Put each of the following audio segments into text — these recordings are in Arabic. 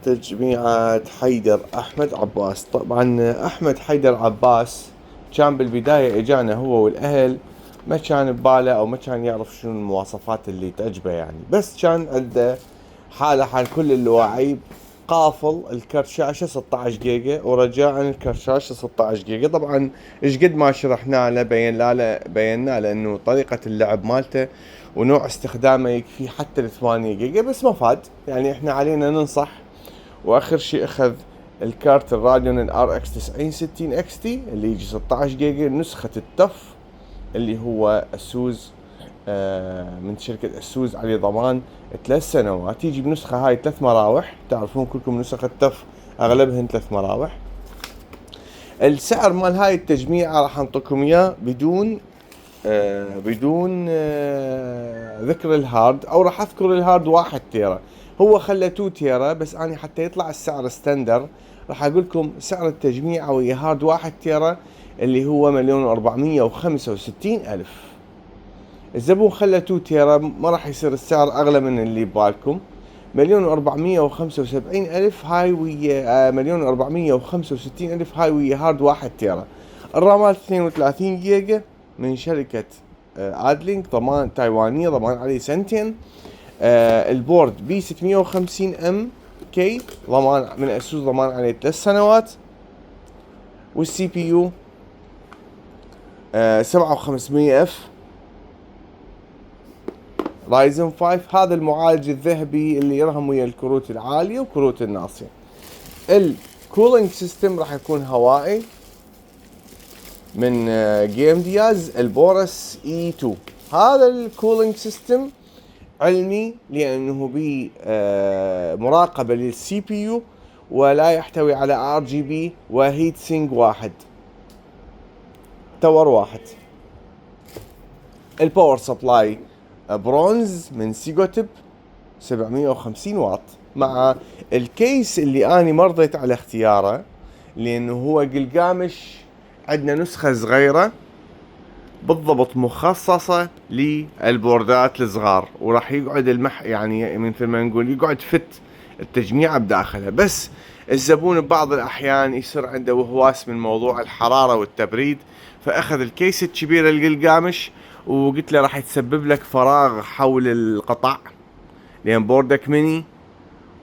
تجميعة حيدر أحمد عباس. طبعا أحمد حيدر عباس كان بالبداية إجانا هو والأهل، ما كان بباله أو ما كان يعرف شنو المواصفات اللي تعجبه يعني، بس كان عنده حالة حال كل اللواعيب، قافل الكرت شاشة 16 جيجا ورجاء الكرت شاشة 16 جيجا. طبعا ايش قد ما شرحنا له بينا له انه طريقة اللعب مالته ونوع استخدامه يكفي حتى ال 8 جيجا، بس ما فاد يعني. احنا علينا ننصح. واخر شيء اخذ الكارت الراديون الار اكس 9060 اكس تي اللي يجي 16 جيجا نسخة التف اللي هو اسوس، من شركة اسوس، عليه ضمان 3 سنوات. يجي بنسخة هاي 3 مراوح، تعرفون كلكم نسخة التف اغلبهن 3 مراوح. السعر مال هاي التجميعة راح انطيكم اياه بدون ذكر الهارد، او راح اذكر الهارد 1 تيرا، هو خلى 2 تيرا بس. اني حتى يطلع السعر ستاندر راح اقول لكم سعر التجميعة ويا هارد 1 تيرا اللي هو 1,465,000. الزبون خلى 2 تيرا ما راح يصير السعر اغلى من اللي ببالكم. 1,475,000 هاي ويا 1,465,000 هاي ويا هارد 1 تيرا. الرامات 32 جيجا من شركة ادلينك، ضمان تايوانية، ضمان عليه سنتين. البورد بي 650 ام كي، ضمان من اسوس، ضمان عليه 3 سنوات. والسي بي يو 7500 اف رايزن 5. هذا المعالج الذهبي اللي يرهم ويا الكروت العالية وكروت الناصية. الكولينج سيستم راح يكون هوائي من جيم دياز البورس اي 2. هذا الكولينج سيستم علمي لانه بي مراقبة للسي بي يو، ولا يحتوي على ار جي بي وهيت سينج واحد، تور واحد. الباور سبلاي برونز من سيجوتب 750 واط، مع الكيس اللي اني مرضيت على اختياره لانه هو قلقامش. عندنا نسخة صغيرة بالضبط مخصصة للبوردات الصغار، وراح يقعد يعني مثل ما نقول يقعد فت التجميعة بداخلها. بس الزبون ببعض الاحيان يصير عنده وهواس من موضوع الحرارة والتبريد، فاخذ الكيس الكبير القلقامش، وقلت له راح يتسبب لك فراغ حول القطع لان بوردك ميني،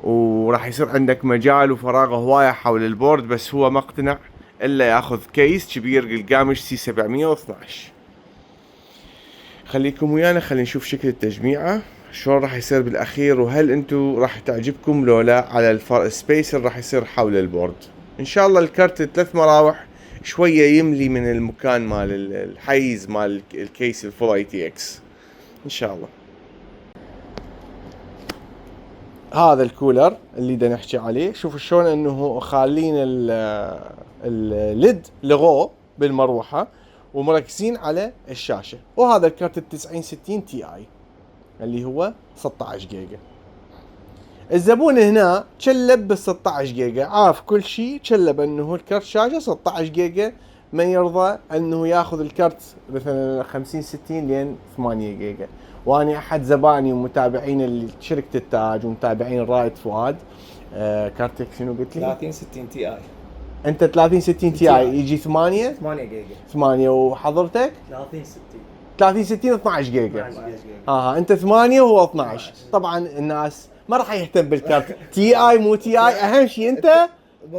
وراح يصير عندك مجال وفراغ هواية حول البورد. بس هو ما اقتنع الا ياخذ كيس كبير قلقامش سي 712. خليكم ويانا، خلينا نشوف شكل التجميعة شلون راح يصير بالاخير، وهل انتو راح تعجبكم لو لا على السبيس اللي راح يصير حول البورد. ان شاء الله الكارت 3 مراوح شوية يملي من المكان مال الحيز مال الكيس الفول اي تي اكس ان شاء الله. هذا الكولر اللي دا نحكي عليه، شوفوا شلون انه خالين الليد لغوه بالمروحة ومركزين على الشاشة. وهذا الكارت ال 9060 تي اي اللي هو 16 جيجا. الزبون هنا كلب بال 16 جيجا، عارف كل شيء، كلب انه الكارت شاشة 16 جيجا، ما يرضى انه ياخذ الكارت مثلا 50 60 لين 8 جيجا. واني احد زباني ومتابعين شركة التاج ومتابعين رائد فؤاد. كارتك شنو قلت لي؟ 3060 تي اي. انت 3060 تي اي يجي 8 جيجا. 8 وحضرتك 30 60 12 جيجا. 12 جيجا. انت 8 وهو 12. طبعا الناس ما راح يهتم بالكارت تي اي مو تي اي، اهم شيء انت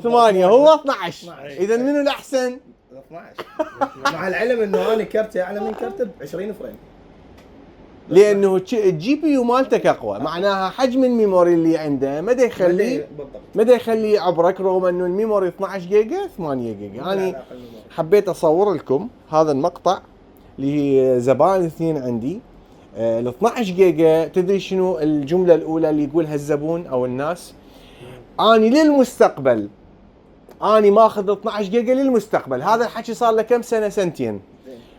8 هو 12. اذا منو الاحسن؟ 12. مع العلم انه انا كرتي اعلى من كرت ب 20 فريم، لانه الجي بي يو مالتك اقوى، معناها حجم الميموري اللي عنده ما يخليه يعبرك، رغم انه الميموري 12 جيجا 8 جيجا. انا حبيت اصور لكم هذا المقطع لزبائن اثنين عندي. ال 12 جيجا تدري شنو الجملة الأولى اللي يقولها الزبون أو الناس؟ أني للمستقبل، أني ماخذ 12 جيجا للمستقبل. هذا الحكي صار له كم سنة؟ سنتين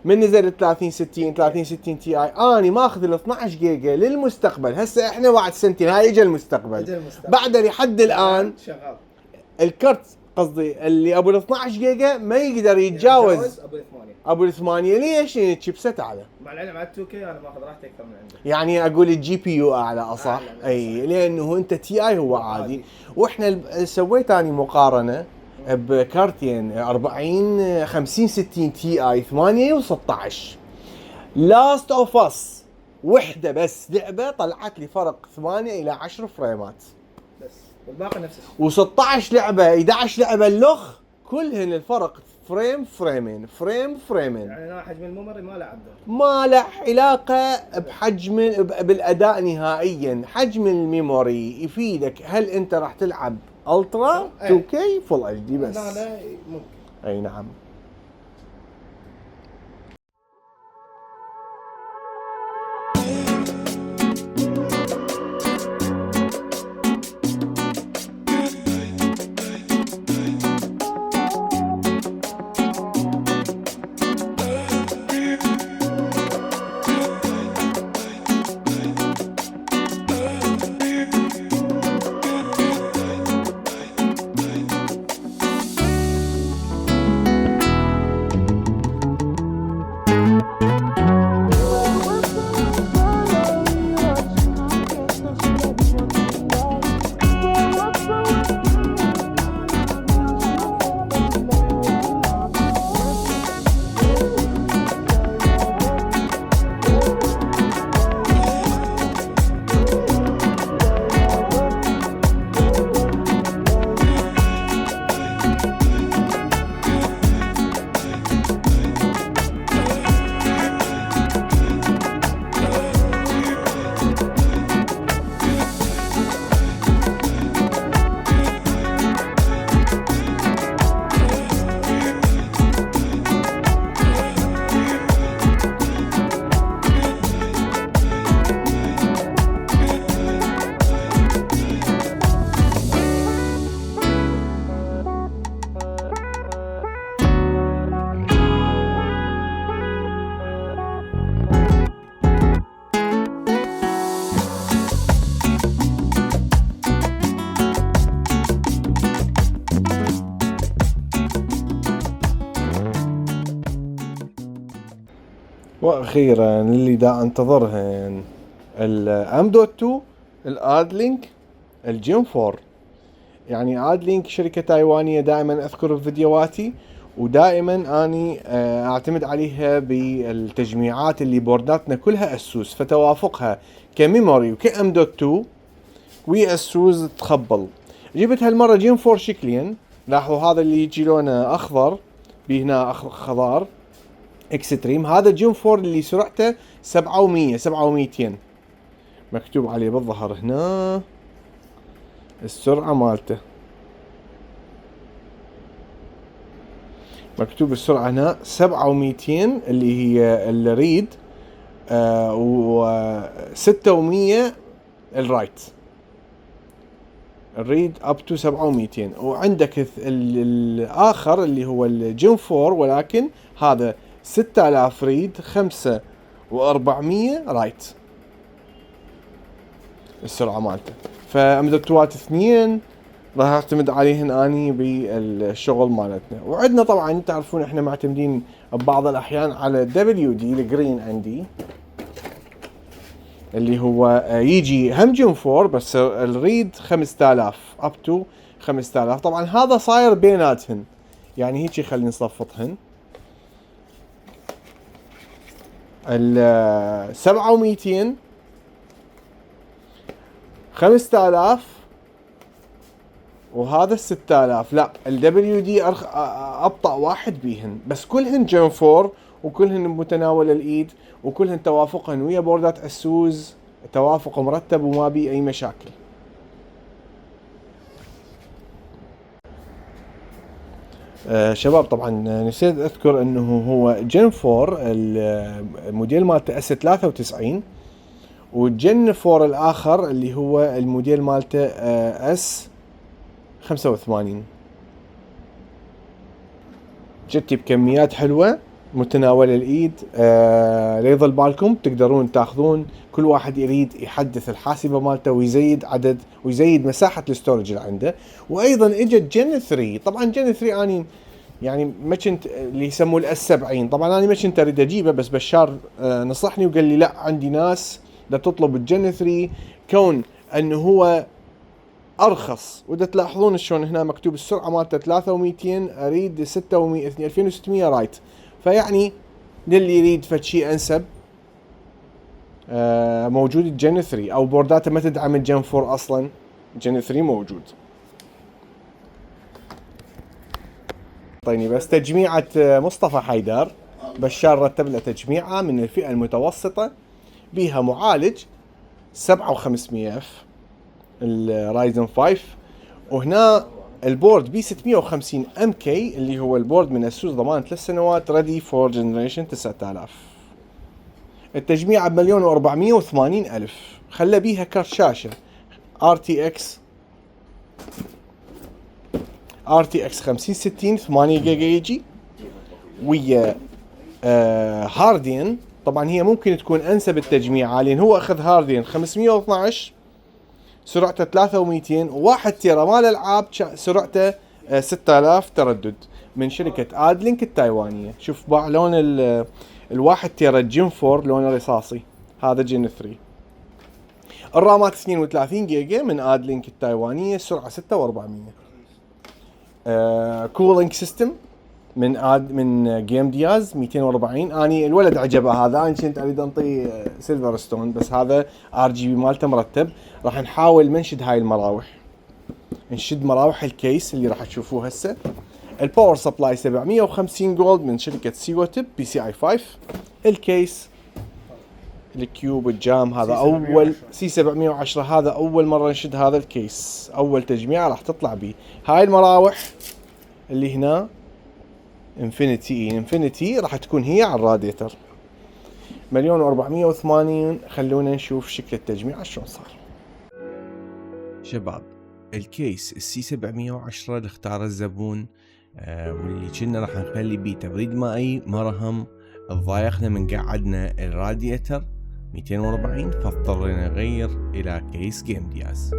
من نزل 3060 تي اي. أني ماخذ ال 12 جيجا للمستقبل. هسه احنا بعد سنتين هاي اجى المستقبل. بعد لحد الآن شغال الكرت قصدي اللي ابو ال 12 جيجا ما يقدر يتجاوز ابو 8. ابو ال 8. ليش؟ لان الشيبسيت اعلى. مع العلم على 2K انا ماخذ راحتي اكثر من عنده. يعني اقول الجي بي يو اعلى اصح. اي لانه انت تي اي هو عادي. واحنا سويت اني مقارنه بكارتين 40 50 60 تي اي 8 و16. لاست اوف اس وحده بس لعبه طلعت لي فرق 8 الى 10 فريمات بس، والباقي نفس الشيء. و16 لعبه 11 لعبه اللخ كلهن الفرق فريمين. يعني انا حجم الميموري ما له عبده، ما له علاقه بحجم بالاداء نهائيا. حجم الميموري يفيدك هل انت راح تلعب الترا 2K فول اتش دي بس. لا ممكن. اي نعم. واخيرا اللي دا انتظرهن الام دوت 2 الادلينك الجيم 4. يعني ادلينك شركة تايوانية دائما اذكر بفيديوهاتي، ودائما اني اعتمد عليها بالتجميعات اللي بورداتنا كلها اسوس، فتوافقها كميموري وكام دوت 2 ويا اسوس تخبل. جبت هالمرة جيم 4 شكليا، لاحظوا هذا اللي يجي لونه اخضر بهنا خضار اكستريم، هذا جيم 4 اللي سرعته 700 700 مكتوب عليه بالظهر هنا السرعة مالته، مكتوب السرعة هنا 700 اللي هي الريد و 600 الرايت. الريد اب تو 700. وعندك الاخر اللي هو الجيم 4 ولكن هذا 6000 ريد 5400 رايت السرعة مالته. فامدوتوات اثنين راح اعتمد عليهن اني بالشغل مالتنا. وعندنا طبعا تعرفون احنا معتمدين ببعض الاحيان على دبليو دي الجرين عندي اللي هو يجي هم جيم 4 بس الريد 5000 اب تو 5000. طبعا هذا صاير بيناتهن، يعني هيك خلينا نصفطهن. ال 700 5000 وهذا 6000. لا الدبليو دي ابطأ واحد بيهن، بس كلهن جيم 4 وكلهن بمتناول الايد وكلهن توافقهن ويا بوردات اسوس توافق مرتب وما بي اي مشاكل. شباب طبعا نسيت اذكر انه هو جن 4 الموديل مالته اس 93 والجن 4 الاخر اللي هو الموديل مالته اس 85. جتي بكميات حلوة متناول الايد. ليظل بالكم تقدرون تاخذون، كل واحد يريد يحدث الحاسبه مالته ويزيد عدد ويزيد مساحه الستورج اللي عنده. وايضا اجت جن 3. طبعا جن 3 اني يعني ما كنت اللي يسموه الاس 70، طبعا انا ما كنت اريد اجيبه، بس بشار نصحني وقال لي لا عندي ناس لا تطلب الجن 3 كون انه هو ارخص. ودا تلاحظون شلون هنا مكتوب السرعه مالته 3200 اريد 600 2600 رايت. فيعني للي يريد فد شيء انسب موجود الجن 3 او بورداته ما تدعم الجن 4 اصلا، جن 3 موجود. طيني بس تجميعة مصطفى حيدر، بشار رتب له تجميعة من الفئة المتوسطة بيها معالج 7500 اف الرايزن 5، وهنا البورد بي 650 ام كي اللي هو البورد من اسوس ضمان 3 سنوات ريدي فور جنريشن 9000. التجميعة ب1,480,000. خلى بيها كارت شاشة RTX 5060 8 جيجا يجي ويا هاردين. طبعا هي ممكن تكون انسب التجميعة لان هو اخذ هاردين 512 سرعته 3200 و1 تيرا مال العاب سرعته 6000 تردد من شركة ادلينك التايوانية. شوف باع لون الواحد تيرا جن 4 لونه رصاصي، هذا جن 3. الرامات 32 جيجا من ادلينك التايوانية، سرعة 6400. كولينج سيستم من جيم دياز 240. اني الولد عجبه هذا، انا كنت اريد انطيه سيلفر ستون بس هذا ار جي بي مالته مرتب. راح نحاول منشد هاي المراوح، نشد مراوح الكيس اللي راح تشوفوه هسه. الباور سبلاي 750 جولد من شركة سيوتب بي سي اي 5. الكيس الكيوب الجام هذا اول سي 710، هذا اول مرة نشد هذا الكيس، اول تجميعة راح تطلع بيه. هاي المراوح اللي هنا انفينيتي راح تكون هي على الراديتر 1,480,000. خلونا نشوف شكل التجميع شلون صار. شباب الكيس السي 710 اللي اختاره الزبون واللي كنا راح نخلي بيه تبريد مائي مرهم، تضايقنا من قعدنا الراديتر 240 فاضطرينا نغير الى كيس جيم دياز.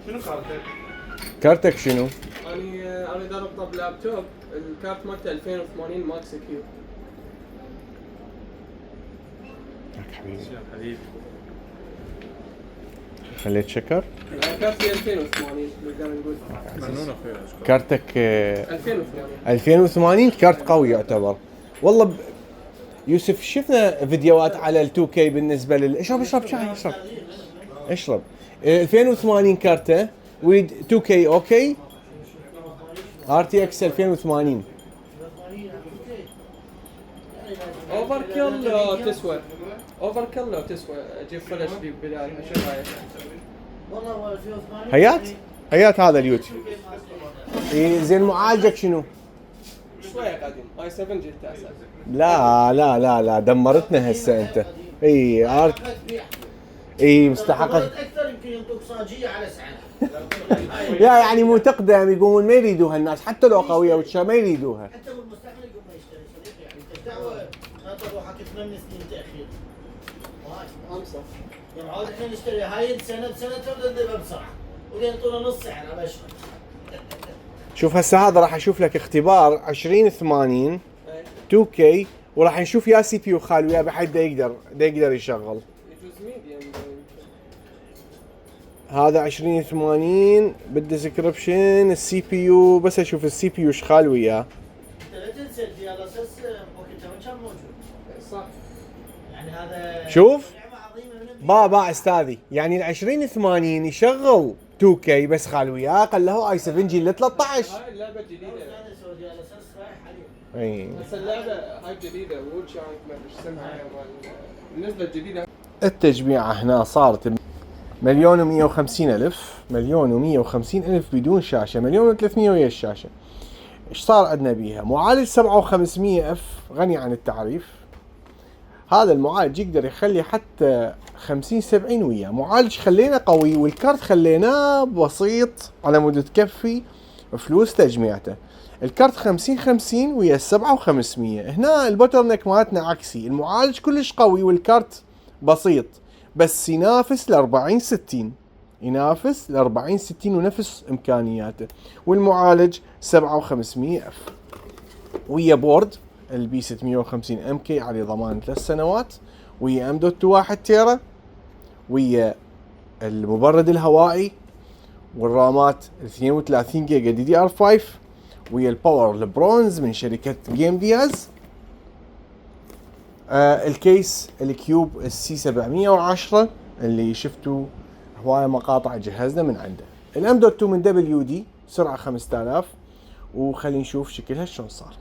شنو كارتك؟ كارتك شنو؟ انا اريد اربطه بلابتوب، الكارت مالته 2080 ماكس كيو. حبيبي خليت شكر. كارتي 2080 نقدر نقول. مجنون اخوي. كارتك 2080 2080 كارت قوي يعتبر. والله يوسف شفنا فيديوهات على ال 2K بالنسبه اشرب شاي اشرب 2080 كارته ويد 2K اوكي RTX 2080 اوفر كيل لو تسوى اجيب فلاش دي بداية. شو رايك؟ والله 2080 هيات هذا اليوتيوب. زين معالجك شنو؟ شوية قديم اي 7 جيل 9. لا دمرتنا هسه انت. مستحقة اكثر يمكن ينطوك صاجيه على سعر. لا يعني مو تقدم يقومون ما يريدوها الناس حتى لو قويه وتشا ما يريدوها. حتى بالمستقبل يقوم ما يشتري صديقي، يعني انت دعوه خاطر روحك 8 سنين تاخير. 5 يعني عاود احنا نشتري هاي السنه بسنه تبدا تذبح بسرعه وبعدين يعطونا نص سعر ابشر. شوف هسه هذا راح اشوف لك اختبار 2080 اي 2K، وراح نشوف يا سي بي يو خالي ويا بحد يقدر يشغل. يجوز ميديم. هذا 2080 بالديسكربشن السي بي يو، بس اشوف السي بي يو ايش خال وياه. لا تنسى الدي ال اس اس وقتها ما كان موجود. صح. يعني هذا شوف. نعمه عظيمه من با استاذي، يعني ال 2080 يشغل 2K بس خال وياه، قال له اي 7 جيل 13. هاي اللعبه جديده. انا اسوي دي ال اس اس رايح عليهم. اي بس اللعبه هاي جديده وول شانك ما ادري ايش اسمها بالنسبه الجديده. التجميعة هنا صارت 1,150,000، 1,150,000 بدون شاشة، 1,300,000 ويا الشاشة. ايش صار عندنا بيها؟ معالج 7500F غني عن التعريف. هذا المعالج يقدر يخلي حتى 50-70 وياه. معالج خلينا قوي والكارت خليناه بسيط على مود تكفي فلوس تجميعته. الكارت 50-50 ويا 7500. هنا البوتل مالتنا عكسي، المعالج كلش قوي والكارت بسيط، بس ينافس ل 40-60، ينافس ل 40-60 ونفس امكانياته. والمعالج 7500F ويا بورد البي 650 ام كي عليه ضمان 3 سنوات، ويا ام دوت 1 تيرا، ويا المبرد الهوائي، والرامات 32 جيجا دي دي ار 5، ويا الباور البرونز من شركة جيم دياز. الكيس الكيوب السي 710 اللي شفتوا هواية مقاطع جهزنا من عنده. الام دوت 2 من دبليو دي سرعة 5000، وخلينا نشوف شكلها شلون صار.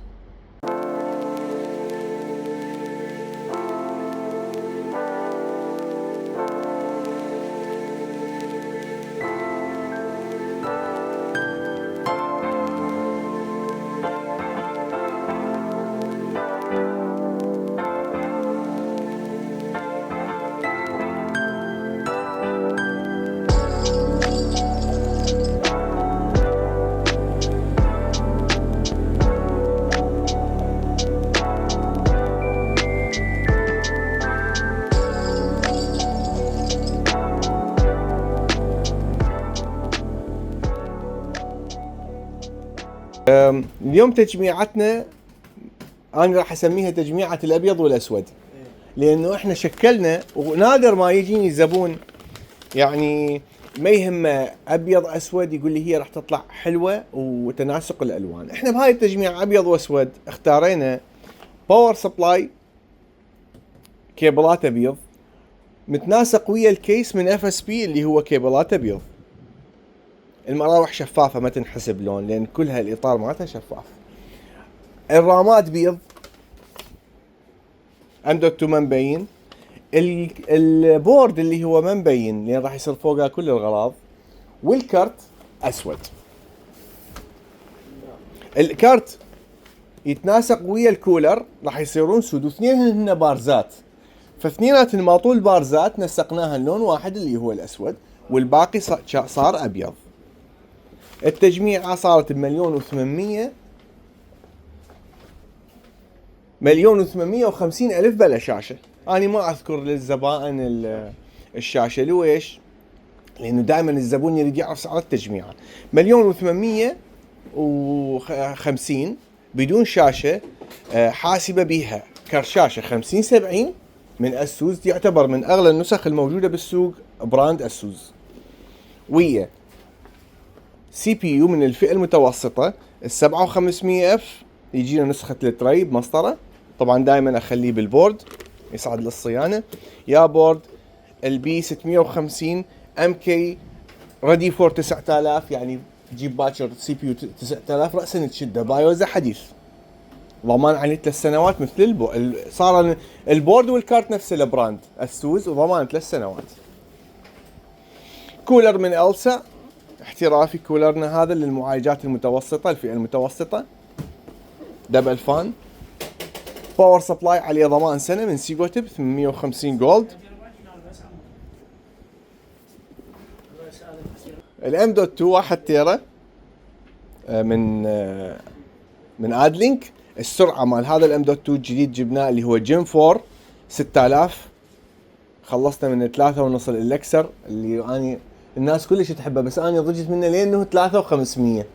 اليوم تجميعتنا انا راح اسميها تجميعة الابيض والاسود، لانه احنا شكلنا ونادر ما يجيني زبون يعني ما يهمه ابيض اسود يقول لي هي راح تطلع حلوه وتناسق الالوان. احنا بهاي التجميع ابيض واسود اختارينا باور سبلاي كيبلات ابيض متناسق ويا الكيس من اف اس بي اللي هو كيبلات ابيض. المراوح شفافة ما تنحسب لون لان كلها الاطار مالتها شفاف. الرامات بيض، ام دوت 2 ما مبين. البورد اللي هو ما مبين لان راح يصير فوقها كل الغراض. والكارت اسود. الكارت يتناسق ويا الكولر راح يصيرون سود، واثنين هن بارزات، فاثنيناتهم ما طول بارزات نسقناها اللون واحد اللي هو الاسود، والباقي صار ابيض. التجميعة صارت ب1,800,000 1,850,000 بلا شاشة. أنا ما أذكر للزبائن الشاشة. ليش؟ لأنه دائما الزبون يريد يعرف سعر التجميعة. 1,850,000 بدون شاشة، حاسبة بيها كرشاشة 50-70 من أسوس، يعتبر من أغلى النسخ الموجودة بالسوق براند أسوس. ويا سي بي يو من الفئة المتوسطة ال 7500F، يجينا نسخة التري بمسطرة، طبعا دائما اخليه بالبورد يصعد للصيانة. يا بورد البي 650 ام كي ريدي فور 9000، يعني تجيب باكر سي بي يو 9000 رأسا تشده، بايوزا حديث، ضمان عليه 3 سنوات مثل صار البورد والكارت نفس البراند اسوس، وضمان 3 سنوات. كولر من ألسا احترافي، كولرنا هذا للمعالجات المتوسطة، الفئة المتوسطة، دبل فان. باور سبلاي عليه ضمان سنة من سيجوتيب 850 جولد. الام دوت 2 1 تيرا من ادلينك. السرعة مال هذا الام دوت 2 الجديد جبناه اللي هو جيم 4 6000، خلصنا من 3.5 الالكسر اللي اني الناس كلش تحبه، بس انا ضجت منه لانه 3,500.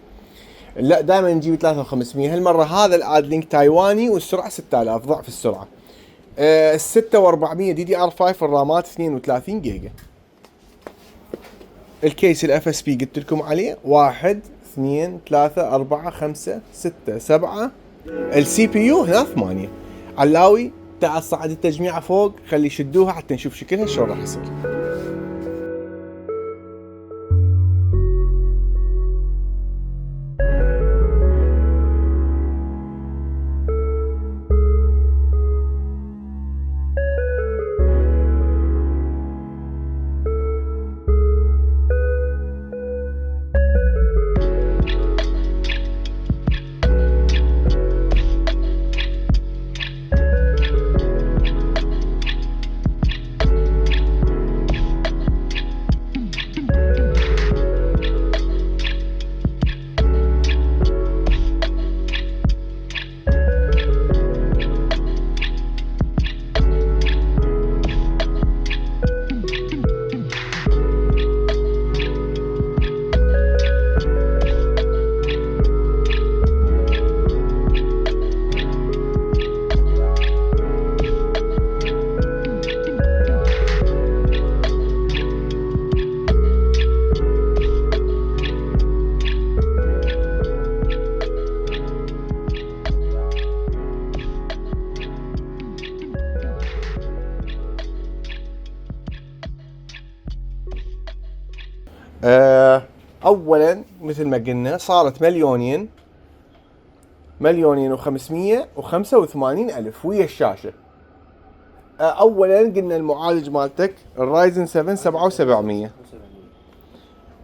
لا دائما نجيب 3500. هالمره هذا الاد لينك تايواني والسرعه 6000 ضعف السرعه. 6400 دي دي ار 5 الرامات 32 جيجا. الكيس الاف اس بي قلت لكم عليه 1 2 3 4 5 6 7. السي بي يو هنا 8. علاوي تعال صعد التجميعه فوق خلي يشدوها حتى نشوف شكلها شلون راح يصير. اولا مثل ما قلنا صارت مليونين و585 الف ويا الشاشه. اولا قلنا المعالج مالتك الرايزن 7 7700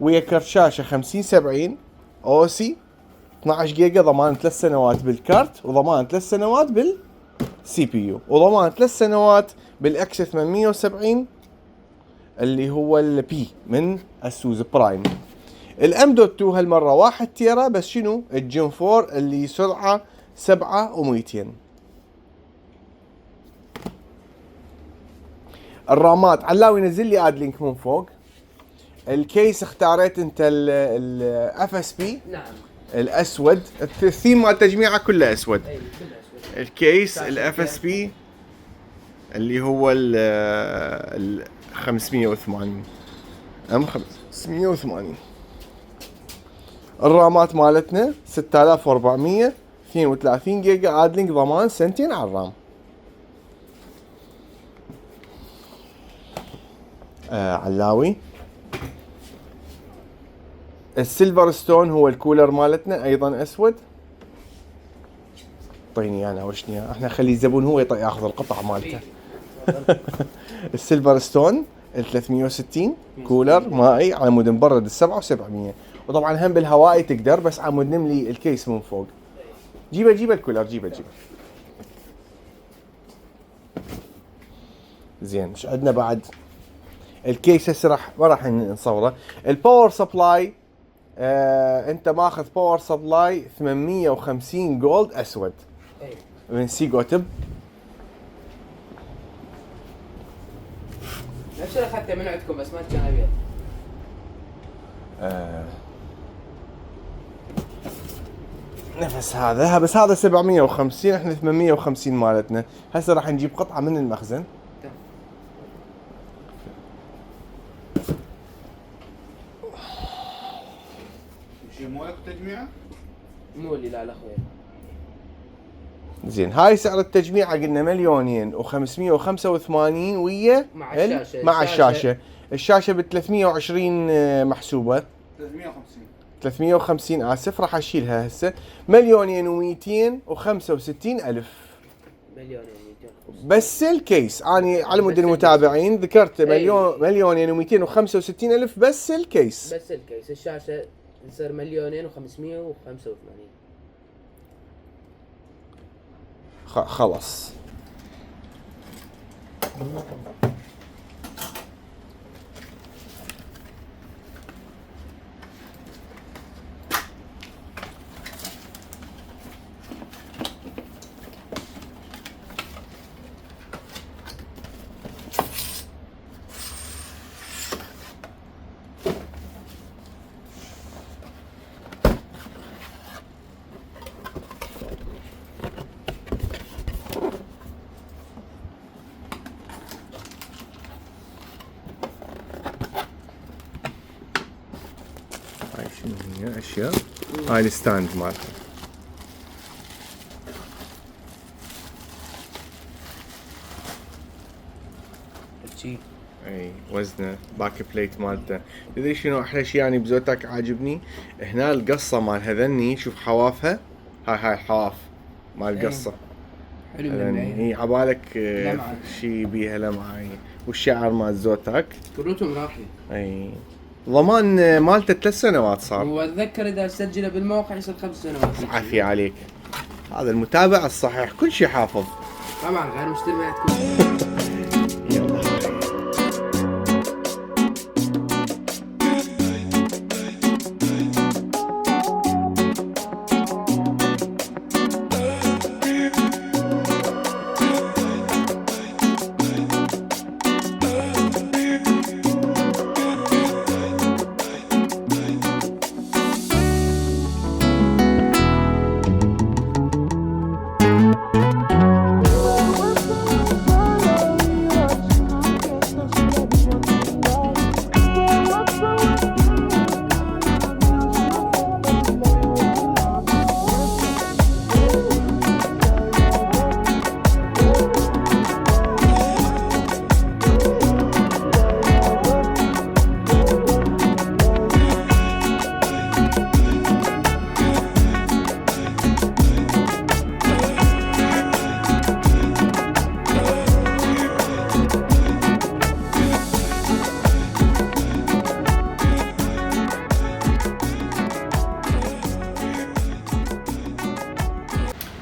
ويا كرت شاشه 5070 اوسي 12 جيجا، ضمان 3 سنوات بالكارت وضمان 3 سنوات بالسي بي يو وضمان 3 سنوات بالاكس 870 اللي هو البي من اسوس برايم. الام دوت 2 هالمره 1 تيرا بس شنو الجن 4 اللي سرعه 7200. الرامات علاوي نزل لي اد لينك من فوق. الكيس اختاريت انت الاف اس بي نعم الاسود، الثيم مال تجميعه كله اسود. اي بالاسود. الكيس الاف اس بي اللي هو ال 580 ام 580. الرامات مالتنا 6400 32 جيجا اد لينك ضمان سنتين على الرام. علاوي السيلفر ستون هو الكولر مالتنا ايضا اسود. طيني انا وشني احنا خلي الزبون هو ياخذ القطع مالته. السيلفر ستون ال 360 كولر مائي على مود مبرد ال 7700 وطبعا هم بالهوائي تقدر بس عمود نملي الكيس من فوق. جيبه الكولر جيبه. زين ايش عندنا بعد؟ الكيس هسه ما راح نصوره. الباور سبلاي انت ماخذ باور سبلاي 850 جولد اسود من سيجو تب. نفس اللي اخذته من عندكم بس ما كان ابيض. نفس هذا بس هذا 750 احنا 850 مالتنا. هسه راح نجيب قطعه من المخزن. شيء مو لك تجميعه؟ مو اللي لا اخوي. زين هاي سعر التجميعه قلنا 1,585,000 ويا مع الشاشه. مع الشاشه. الشاشه ب 320 محسوبه 350 اسف راح اشيلها هسه. 1,265,000 بس الكيس. اني على مود المتابعين ذكرت 1,265,000 بس الكيس. بس الكيس. الشاشه يصير 2,585. خلص اشياء. هاي الستاند مالها. اي وزنه باك بليت مالته. تدري شنو احلى شيء يعني بزوتك عاجبني؟ هنا القصه مال هذني، شوف حوافها، هاي الحواف مال القصه. حلو هي عبالك لمعة. شي بيها لمعة. والشعر مال زوتك كروتهم راحي. اي ضمان مالته 3 سنوات صار. واتذكر اذا سجله بالموقع يصير 5 سنوات. عافية عليك. هذا المتابع الصحيح كل شيء حافظ. طبعا غير مشتري ما تكون. يلا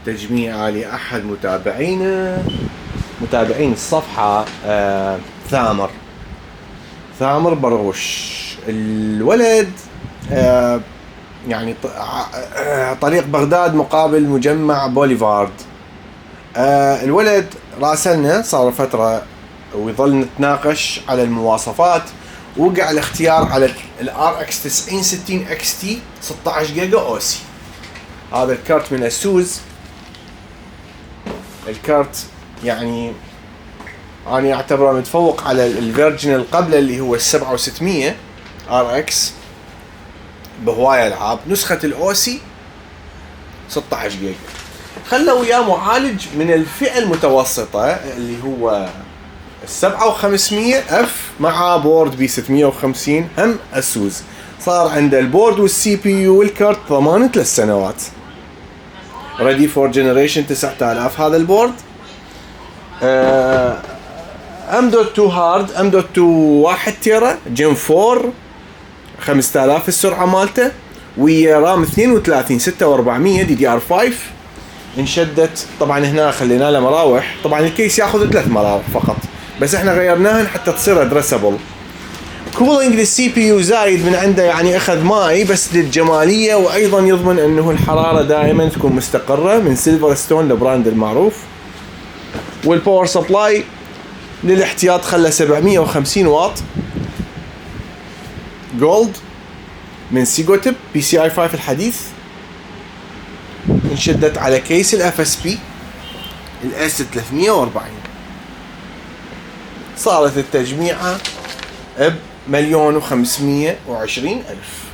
تجميع لأحد متابعين الصفحة، ثامر بروش. الولد يعني طريق بغداد مقابل مجمع بوليفارد. الولد راسلنا صار فترة ويظل نتناقش على المواصفات. وقع الاختيار على الRX 9060 XT 16 جيجا اوسي. هذا الكارت من اسوس. الكارت يعني أنا أعتبره متفوق على الفيرجن اللي قبله اللي هو 7600 RX بهواية ألعاب. نسخة الأوسي 16 جيجا. خلوا وياه معالج من الفئة المتوسطة اللي هو 7500F مع بورد بي 650 هم أسوس. صار عنده البورد والسي بي يو والكارت ضمان 3 سنوات. ready for generation 9000 هذا البورد. M.2 هارد، M.2 1 تيرا جيم 4 5000 السرعة مالته، ويا رام 32 6400 DDR5 انشدت. طبعا هنا خلينا له مراوح. طبعا الكيس ياخذ 3 مراوح فقط، بس احنا غيرناهن حتى تصير ادرسبل. كولينج للسي بي يو زايد من عنده، يعني اخذ ماي بس للجماليه، وايضا يضمن انه الحراره دائما تكون مستقره من سيلفر ستون البراند المعروف. والباور سبلاي للاحتياط خلى 750 واط جولد من سيجوتيب PCI 5 الحديث. انشدت على كيس الاف اس بي الاس 340. صارت التجميعه ب1,520,000.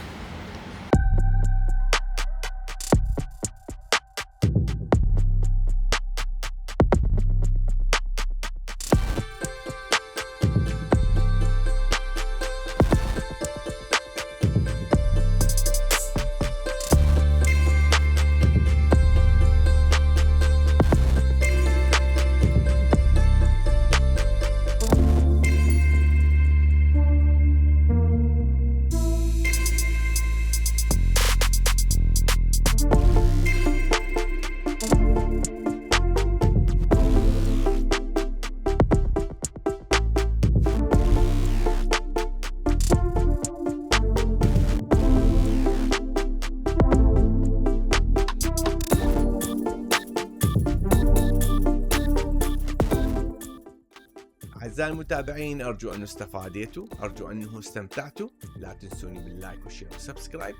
أعزائي المتابعين، أرجو أن استفادتوا، أرجو أنه استمتعتوا. لا تنسوني باللايك والشير والسبسكرايب.